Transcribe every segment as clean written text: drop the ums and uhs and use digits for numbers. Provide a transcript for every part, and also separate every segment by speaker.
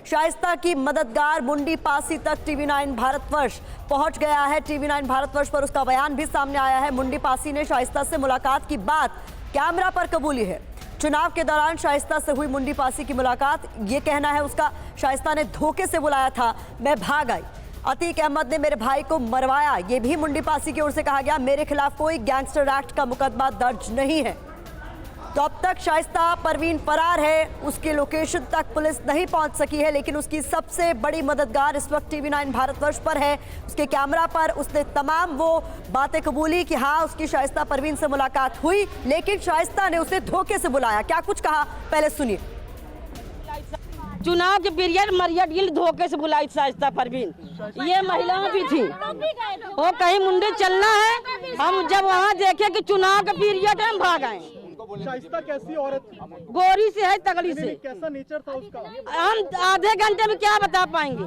Speaker 1: शाइस्ता की मददगार मुंडी पासी तक TV9 भारतवर्ष पहुंच गया है। TV9 भारतवर्ष पर उसका बयान भी सामने आया है। मुंडी पासी ने शाइस्ता से मुलाकात की बात कैमरा पर कबूली है। चुनाव के दौरान शाइस्ता से हुई मुंडी पासी की मुलाकात, ये कहना है उसका। शाइस्ता ने धोखे से बुलाया था, मैं भाग आई। अतीक अहमद ने मेरे भाई को मरवाया, ये भी मुंडी पासी की ओर से कहा गया। मेरे खिलाफ कोई गैंगस्टर एक्ट का मुकदमा दर्ज नहीं है। तो अब तक शाइस्ता परवीन फरार है, उसकी लोकेशन तक पुलिस नहीं पहुंच सकी है, लेकिन उसकी सबसे बड़ी मददगार इस वक्त TV9 भारतवर्ष पर है। उसके कैमरा पर उसने तमाम वो बातें कबूली कि हाँ उसकी शाइस्ता परवीन से मुलाकात हुई, लेकिन शाइस्ता ने उसे धोखे से बुलाया। क्या कुछ कहा, पहले सुनिए।
Speaker 2: चुनाव के पीरियड मरिया डील धोखे से बुलाई शाइस्ता परवीन, ये महिलाएं भी थी। वो कहीं मुंडे चलना है, हम जब वहाँ देखे कि चुनाव का पीरियड है, हम भाग आए।
Speaker 3: शाइस्ता कैसी औरत थी?
Speaker 2: गोरी से है, तगड़ी से।
Speaker 3: कैसा नेचर था उसका?
Speaker 2: हम आधे घंटे में क्या बता पाएंगे।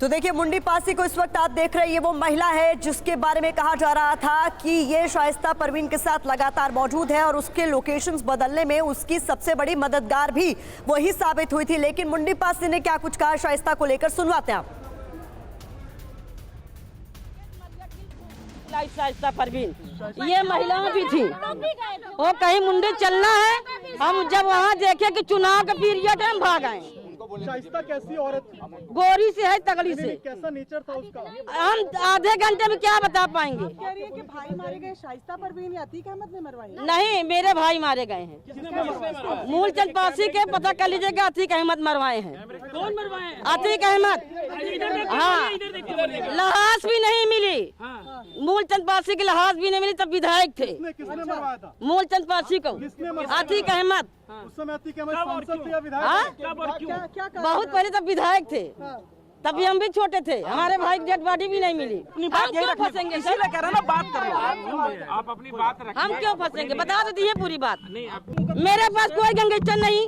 Speaker 1: तो देखिए, मुंडी पासी को इस वक्त आप देख रहे हैं, ये वो महिला है जिसके बारे में कहा जा रहा था कि ये शाइस्ता परवीन के साथ लगातार मौजूद है और उसके लोकेशंस बदलने में उसकी सबसे बड़ी मददगार भी वही साबित हुई थी। लेकिन मुंडी पासी ने क्या कुछ कहा शाइस्ता को लेकर, सुनवाते हैं आप।
Speaker 2: शाइस्ता परवीन, ये महिलाएं भी थी। वो कहीं मुंडे चलना है, हम जब वहाँ देखे कि चुनाव का पीरियड है, हम भाग आए।
Speaker 3: शाइस्ता कैसी औरत थी?
Speaker 2: गोरी से है, तगड़ी से।
Speaker 3: कैसा नेचर था उसका?
Speaker 2: हम आधे घंटे में क्या बता पाएंगे।
Speaker 4: कह रही है कि भाई मारे गए शाइस्ता परवीन या अतीक अहमद ने मरवाई?
Speaker 2: नहीं, मेरे भाई मारे गए हैं। मूलचंद पासी के पता कर लीजिएगा, अतीक अहमद मरवाए हैं।
Speaker 5: कौन मरवाए?
Speaker 2: अतीक अहमद, हाँ। लहास भी नहीं मिली, मूलचंद पासी की लहास भी नहीं मिली, तब विधायक थे।
Speaker 3: किसने मरवाया था?
Speaker 2: मूलचंद पासी को अतीक अहमद।
Speaker 3: उस समय अतीक अहमद सांसद थे या विधायक?
Speaker 2: हाँ, बहुत पहले तब विधायक थे, तभी हम भी छोटे थे, हमारे भाई की डेड बॉडी भी नहीं मिली। हम क्यों फंसेंगे सर?
Speaker 5: कह रहा ना, बात कर लो आप अपनी बात रखिए।
Speaker 2: हम क्यों फंसेंगे, बता तो दिए पूरी बात। मेरे पास कोई गैंगस्टर नहीं।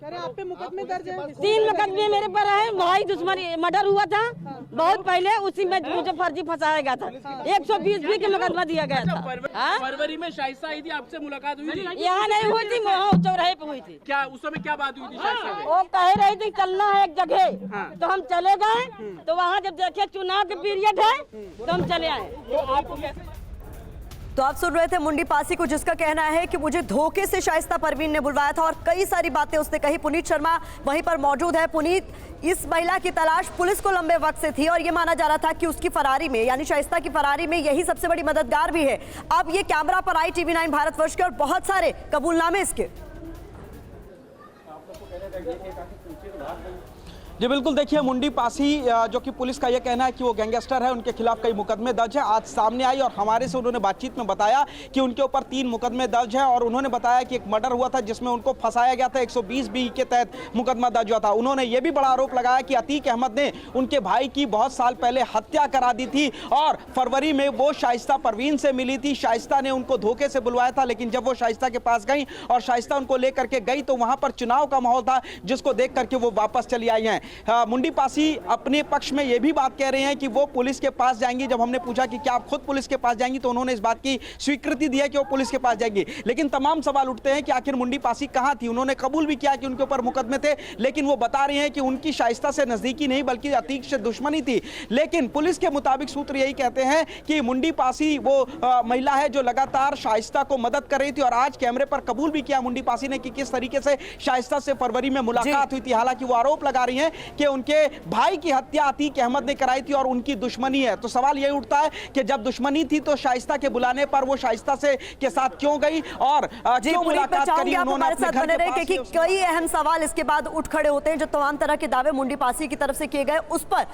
Speaker 4: कह रहे आप पे मुकदमे दर्ज है?
Speaker 2: 3 मुकदमे मेरे पर है। भाई दुश्मनी मर्डर हुआ था बहुत पहले, उसी में मुझे फर्जी फंसाया गया था। 120 के मुकदमा दिया गया था।
Speaker 5: फरवरी में शाइस्ता आई थी, आपसे मुलाकात हुई थी?
Speaker 2: यहाँ नहीं हुई थी, वहाँ चौराहे पे हुई थी।
Speaker 5: क्या उस समय क्या बात हुई थी शाइस्ता से?
Speaker 2: वो कह रही थी चलना है एक जगह, तो हम चले गए। तो वहाँ जब देखे चुनाव के पीरियड है, तो हम चले आए।
Speaker 1: तो आप सुन रहे थे मुंडी पासी को, जिसका कहना है कि मुझे धोखे से शाइस्ता परवीन ने बुलवाया था और कई सारी बातें उसने कही। पुनीत शर्मा वहीं पर मौजूद है। पुनीत, इस महिला की तलाश पुलिस को लंबे वक्त से थी और ये माना जा रहा था कि उसकी फरारी में, यानी शाइस्ता की फरारी में यही सबसे बड़ी मददगार भी है। अब ये कैमरा पर आई TV9 भारतवर्ष के और बहुत सारे कबूलनामे इसके।
Speaker 6: जी बिल्कुल, देखिए मुंडी पासी जो कि पुलिस का यह कहना है कि वो गैंगस्टर है, उनके खिलाफ कई मुकदमे दर्ज है, आज सामने आई और हमारे से उन्होंने बातचीत में बताया कि उनके ऊपर 3 मुकदमे दर्ज है और उन्होंने बताया कि एक मर्डर हुआ था जिसमें उनको फंसाया गया था, 120B के तहत मुकदमा दर्ज हुआ था। उन्होंने ये भी बड़ा आरोप लगाया कि अतीक अहमद ने उनके भाई की बहुत साल पहले हत्या करा दी थी और फरवरी में वो शाइस्ता परवीन से मिली थी। शाइस्ता ने उनको धोखे से बुलवाया था, लेकिन जब वो शाइस्ता के पास गई और शाइस्ता उनको लेकर के गई तो वहां पर चुनाव का माहौल था, जिसको देख करके वो वापस चली आई हैं। मुंडी पासी अपने पक्ष में यह भी बात कह रहे हैं कि वो पुलिस के पास जाएंगी। जब हमने पूछा कि क्या आप खुद पुलिस के पास जाएंगी, तो उन्होंने इस बात की स्वीकृति दी है कि वो पुलिस के पास जाएंगी। लेकिन तमाम सवाल उठते हैं कि आखिर मुंडी पासी कहां थी। उन्होंने कबूल भी किया कि उनके ऊपर मुकदमे थे, लेकिन वो बता रहे हैं कि उनकी शाइस्ता से नजदीकी नहीं बल्कि अतीक से दुश्मनी थी। लेकिन पुलिस के मुताबिक सूत्र यही कहते हैं कि मुंडी पासी वो महिला है जो लगातार शाइस्ता को मदद कर रही थी और आज कैमरे पर कबूल भी किया मुंडी पासी ने कि किस तरीके से शाइस्ता से फरवरी में मुलाकात हुई थी। हालांकि वो आरोप लगा रही हैं कि उनके भाई की हत्या अतीक अहमद ने कराई थी और उनकी दुश्मनी है। तो सवाल यही उठता है कि जब दुश्मनी थी तो शाइस्ता के बुलाने पर वो शाइस्ता से के साथ क्यों गई और क्यों मुलाकात करी उन्होंने अपने घर के पास?
Speaker 1: क्योंकि कई अहम सवाल इसके बाद उठ खड़े होते हैं। जो तमाम तरह के दावे मुंडी पासी की तरफ से किए गए, उस पर